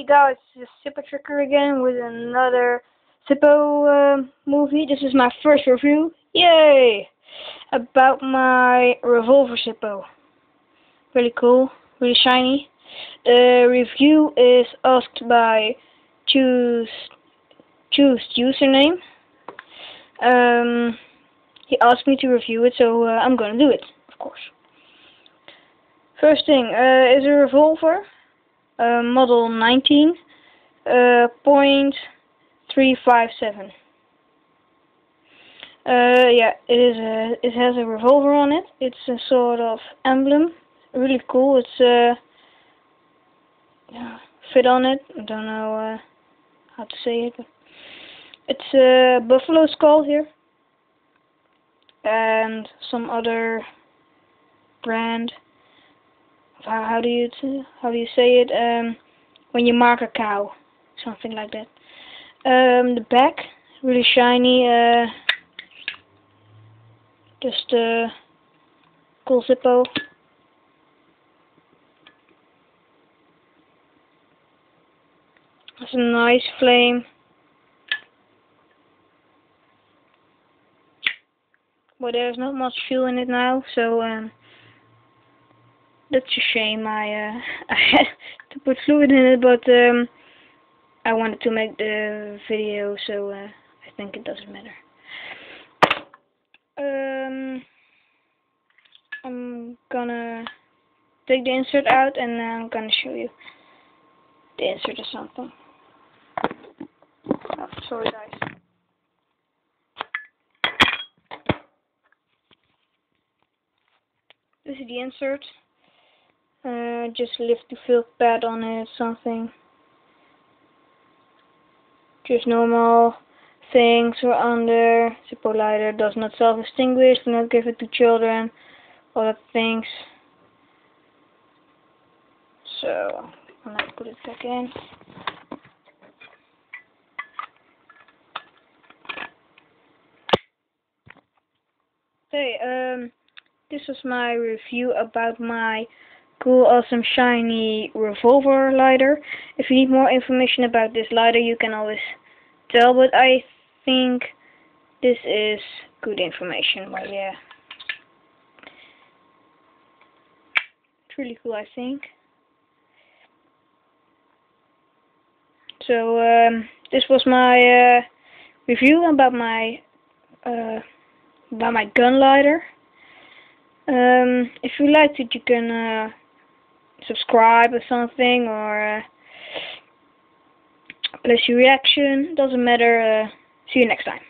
Hey guys, this is Zippo Tricker again with another Zippo movie. This is my first review, yay! About my revolver Zippo. Really cool, really shiny. The review is asked by choosedusername. He asked me to review it, so I'm gonna do it, of course. First thing is a revolver. Model 19, .357. Yeah, it has a revolver on it. It's a sort of emblem. Really cool. It's fit on it. I don't know how to say it, but it's a buffalo skull here, and some other brand. How do you say it? When you mark a cow, something like that. The back, really shiny. Just cool Zippo. It's a nice flame. But there's not much fuel in it now, so that's a shame. I had to put fluid in it, but I wanted to make the video, so I think it doesn't matter. I'm gonna take the insert out and I'm gonna show you the insert or something. Oh, sorry guys. This is the insert. Just lift the fill pad on it, something. Just normal things are under. Zippo lighter does not self-extinguish, do not give it to children, all that things. So, I'm gonna put it back in. Okay, this was my review about my cool, awesome, shiny revolver lighter. If you need more information about this lighter, you can always tell, but I think this is good information. But yeah, it's really cool, I think. So this was my review about my gun lighter. If you liked it, you can subscribe or something, or place your reaction. Doesn't matter. See you next time.